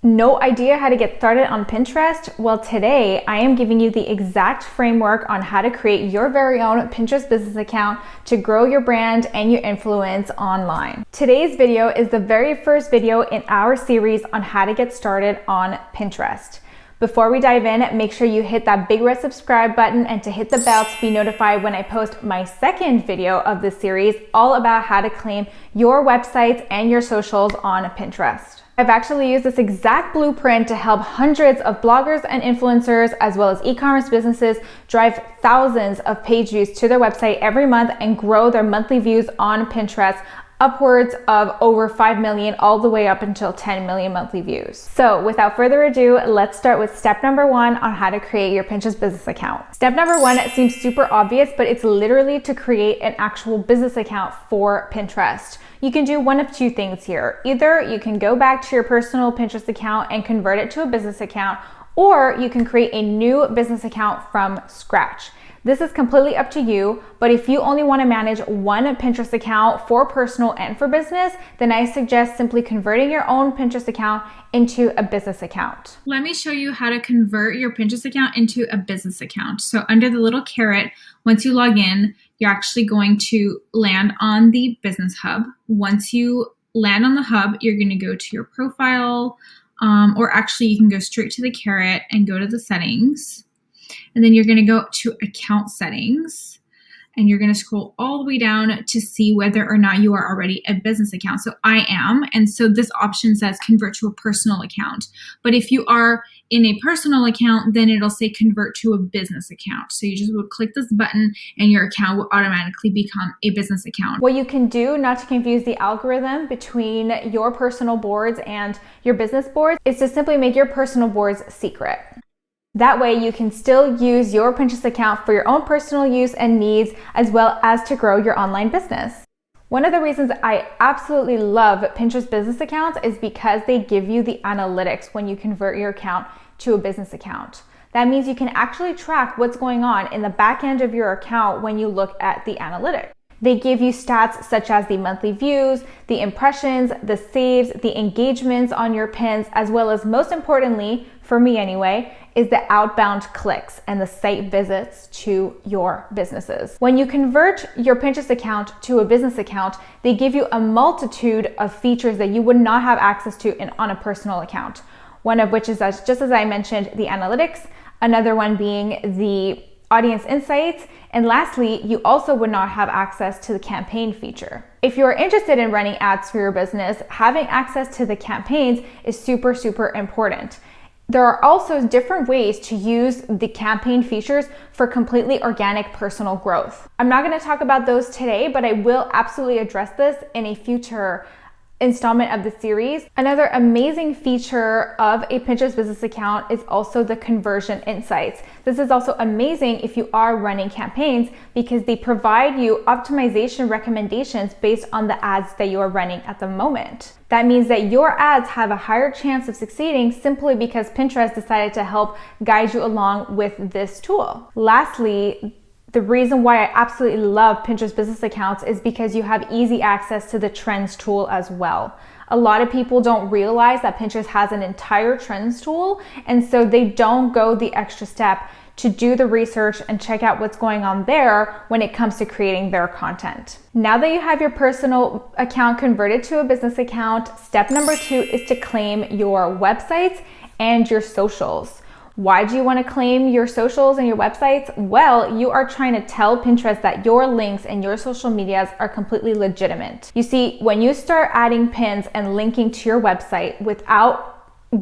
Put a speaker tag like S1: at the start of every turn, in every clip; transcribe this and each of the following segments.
S1: No idea how to get started on Pinterest? Well, today I am giving you the exact framework on how to create your very own Pinterest business account to grow your brand and your influence online. Today's video is the very first video in our series on how to get started on Pinterest. Before we dive in, make sure you hit that big red subscribe button and to hit the bell to be notified when I post my second video of this series, all about how to claim your websites and your socials on Pinterest. I've actually used this exact blueprint to help hundreds of bloggers and influencers, as well as e-commerce businesses, drive thousands of page views to their website every month and grow their monthly views on Pinterest upwards of over 5 million, all the way up until 10 million monthly views. So without further ado, let's start with step number 1 on how to create your Pinterest business account. Step number 1 seems super obvious, but it's literally to create an actual business account for Pinterest. You can do one of two things here. Either you can go back to your personal Pinterest account and convert it to a business account, or you can create a new business account from scratch. This is completely up to you, but if you only want to manage one Pinterest account for personal and for business, then I suggest simply converting your own Pinterest account into a business account.
S2: Let me show you how to convert your Pinterest account into a business account. So under the little caret, once you log in, you're actually going to land on the business hub. Once you land on the hub, you're going to go to your profile, or actually you can go straight to the caret and go to the settings. And then you're going to go to account settings and you're going to scroll all the way down to see whether or not you are already a business account. So I am. And so this option says convert to a personal account. But if you are in a personal account, then it'll say convert to a business account. So you just would click this button and your account will automatically become a business account.
S1: What you can do, not to confuse the algorithm between your personal boards and your business boards, is to simply make your personal boards secret. That way you can still use your Pinterest account for your own personal use and needs, as well as to grow your online business. One of the reasons I absolutely love Pinterest business accounts is because they give you the analytics when you convert your account to a business account. That means you can actually track what's going on in the back end of your account when you look at the analytics. They give you stats such as the monthly views, the impressions, the saves, the engagements on your pins, as well as, most importantly, for me anyway, is the outbound clicks and the site visits to your businesses. When you convert your Pinterest account to a business account, they give you a multitude of features that you would not have access to on a personal account. One of which is, just as I mentioned, the analytics, another one being the audience insights, and lastly, you also would not have access to the campaign feature. If you're interested in running ads for your business, having access to the campaigns is super, super important. There are also different ways to use the campaign features for completely organic personal growth. I'm not going to talk about those today, but I will absolutely address this in a future installment of the series. Another amazing feature of a Pinterest business account is also the conversion insights. This is also amazing if you are running campaigns because they provide you optimization recommendations based on the ads that you are running at the moment. That means that your ads have a higher chance of succeeding simply because Pinterest decided to help guide you along with this tool. Lastly, the reason why I absolutely love Pinterest business accounts is because you have easy access to the trends tool as well. A lot of people don't realize that Pinterest has an entire trends tool, and so they don't go the extra step to do the research and check out what's going on there when it comes to creating their content. Now that you have your personal account converted to a business account, step number 2 is to claim your websites and your socials. Why do you want to claim your socials and your websites? Well, you are trying to tell Pinterest that your links and your social medias are completely legitimate. You see, when you start adding pins and linking to your website without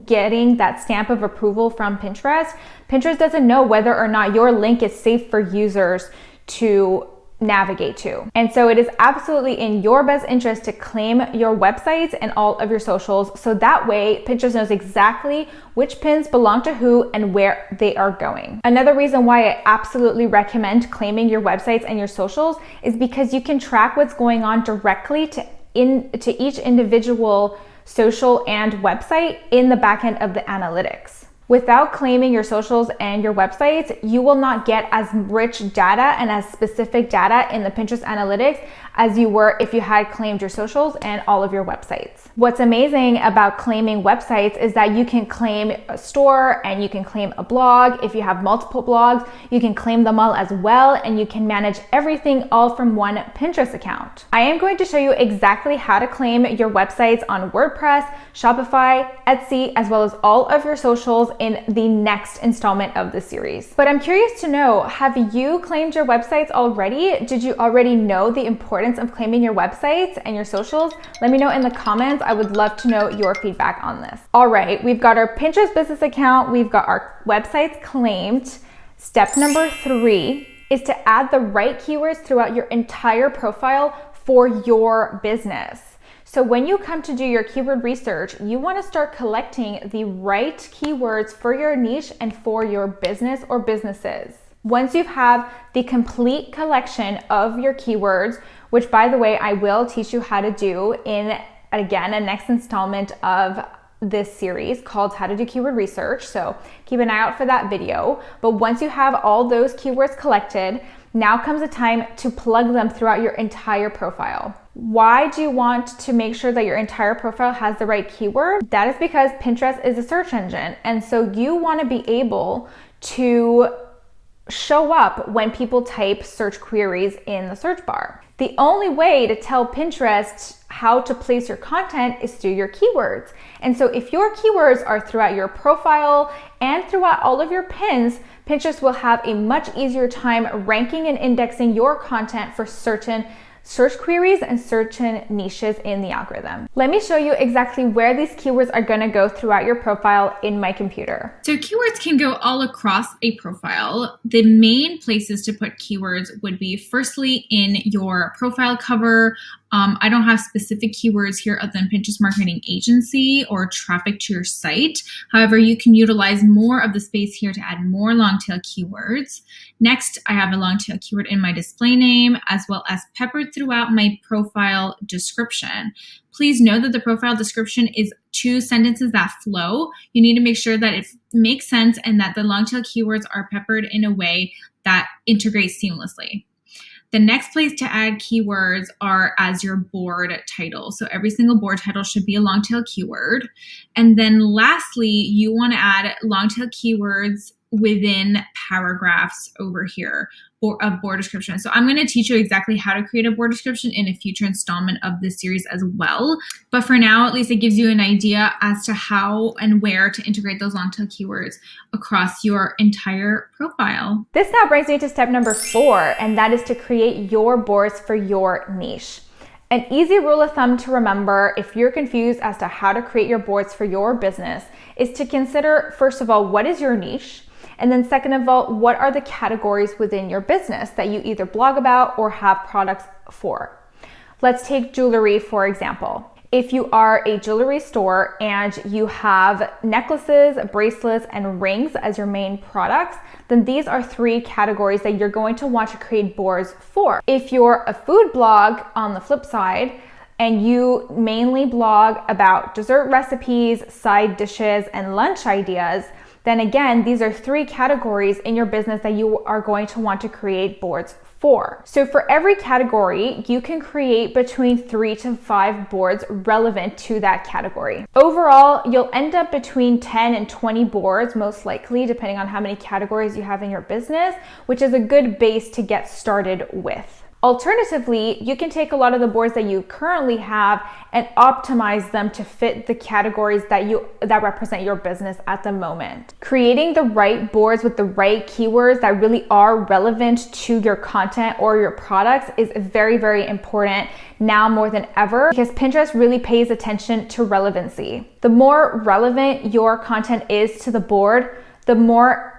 S1: getting that stamp of approval from Pinterest, Pinterest doesn't know whether or not your link is safe for users to navigate to. And so it is absolutely in your best interest to claim your websites and all of your socials, so that way Pinterest knows exactly which pins belong to who and where they are going. Another reason why I absolutely recommend claiming your websites and your socials is because you can track what's going on directly to each individual social and website in the back end of the analytics. Without claiming your socials and your websites, you will not get as rich data and as specific data in the Pinterest analytics as you were if you had claimed your socials and all of your websites. What's amazing about claiming websites is that you can claim a store and you can claim a blog. If you have multiple blogs, you can claim them all as well, and you can manage everything all from one Pinterest account. I am going to show you exactly how to claim your websites on WordPress, Shopify, Etsy, as well as all of your socials in the next installment of the series. But I'm curious to know, have you claimed your websites already? Did you already know the importance of claiming your websites and your socials? Let me know in the comments. I would love to know your feedback on this. All right, we've got our Pinterest business account. We've got our websites claimed. Step number 3 is to add the right keywords throughout your entire profile for your business. So when you come to do your keyword research, you want to start collecting the right keywords for your niche and for your business or businesses. Once you have the complete collection of your keywords, which by the way, I will teach you how to do in, again, a next installment of this series called How to Do Keyword Research. So keep an eye out for that video. But once you have all those keywords collected, now comes the time to plug them throughout your entire profile. Why do you want to make sure that your entire profile has the right keyword? That is because Pinterest is a search engine. And so you want to be able to show up when people type search queries in the search bar. The only way to tell Pinterest how to place your content is through your keywords. And so if your keywords are throughout your profile and throughout all of your pins, Pinterest will have a much easier time ranking and indexing your content for certain search queries and certain niches in the algorithm. Let me show you exactly where these keywords are going to go throughout your profile in my computer.
S2: So keywords can go all across a profile. The main places to put keywords would be firstly in your profile cover. I don't have specific keywords here other than Pinterest marketing agency or traffic to your site. However, you can utilize more of the space here to add more long tail keywords. Next, I have a long tail keyword in my display name, as well as peppered throughout my profile description. Please know that the profile description is 2 sentences that flow. You need to make sure that it makes sense and that the long tail keywords are peppered in a way that integrates seamlessly. The next place to add keywords are as your board title. So every single board title should be a long tail keyword. And then lastly, you want to add long tail keywords within paragraphs over here or a board description. So I'm going to teach you exactly how to create a board description in a future installment of this series as well. But for now, at least it gives you an idea as to how and where to integrate those long tail keywords across your entire profile.
S1: This now brings me to step number 4, and that is to create your boards for your niche. An easy rule of thumb to remember if you're confused as to how to create your boards for your business is to consider, first of all, what is your niche? And then second of all, what are the categories within your business that you either blog about or have products for? Let's take jewelry, for example. If you are a jewelry store and you have necklaces, bracelets, and rings as your main products, then these are 3 categories that you're going to want to create boards for. If you're a food blog on the flip side, and you mainly blog about dessert recipes, side dishes, and lunch ideas, then again, these are 3 categories in your business that you are going to want to create boards for. So for every category, you can create between 3 to 5 boards relevant to that category. Overall, you'll end up between 10 and 20 boards, most likely, depending on how many categories you have in your business, which is a good base to get started with. Alternatively, you can take a lot of the boards that you currently have and optimize them to fit the categories that represent your business at the moment. Creating the right boards with the right keywords that really are relevant to your content or your products is very, very important now more than ever, because Pinterest really pays attention to relevancy. The more relevant your content is to the board, the more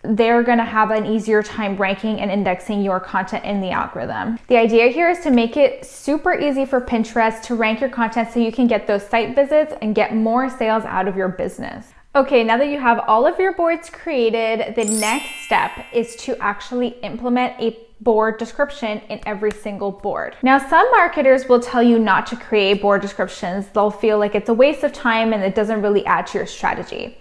S1: they're going to have an easier time ranking and indexing your content in the algorithm. The idea here is to make it super easy for Pinterest to rank your content so you can get those site visits and get more sales out of your business. Okay, now that you have all of your boards created, the next step is to actually implement a board description in every single board. Now, some marketers will tell you not to create board descriptions. They'll feel like it's a waste of time and it doesn't really add to your strategy.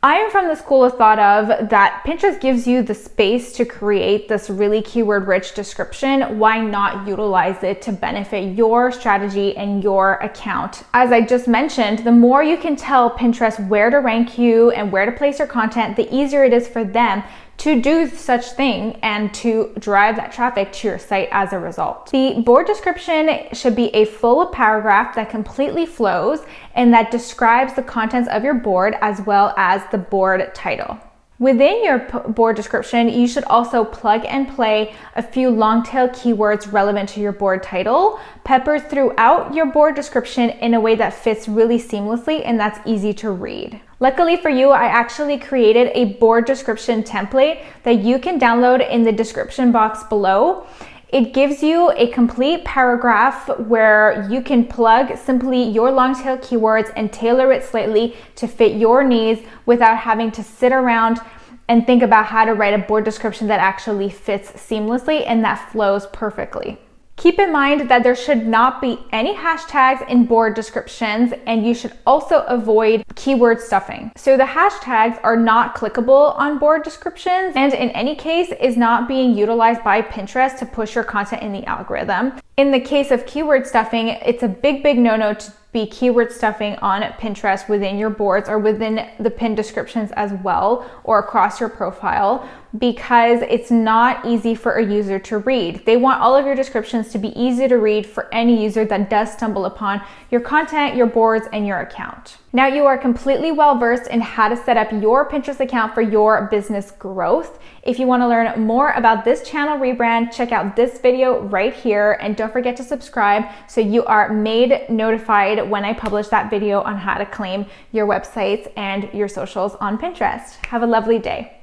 S1: I am from the school of thought of that Pinterest gives you the space to create this really keyword-rich description. Why not utilize it to benefit your strategy and your account? As I just mentioned, the more you can tell Pinterest where to rank you and where to place your content, the easier it is for them to do such thing and to drive that traffic to your site as a result. The board description should be a full paragraph that completely flows and that describes the contents of your board as well as the board title. Within your board description, you should also plug and play a few long tail keywords relevant to your board title, peppered throughout your board description in a way that fits really seamlessly and that's easy to read. Luckily for you, I actually created a board description template that you can download in the description box below. It gives you a complete paragraph where you can plug simply your long tail keywords and tailor it slightly to fit your needs without having to sit around and think about how to write a board description that actually fits seamlessly and that flows perfectly. Keep in mind that there should not be any hashtags in board descriptions, and you should also avoid keyword stuffing. So the hashtags are not clickable on board descriptions, and in any case is not being utilized by Pinterest to push your content in the algorithm. In the case of keyword stuffing, it's a big no-no to be keyword stuffing on Pinterest within your boards or within the pinned descriptions as well, or across your profile, because it's not easy for a user to read. They want all of your descriptions to be easy to read for any user that does stumble upon your content, your boards, and your account. Now you are completely well versed in how to set up your Pinterest account for your business growth. If you want to learn more about this channel rebrand, check out this video right here, and don't forget to subscribe so you are made notified when I publish that video on how to claim your websites and your socials on Pinterest. Have a lovely day.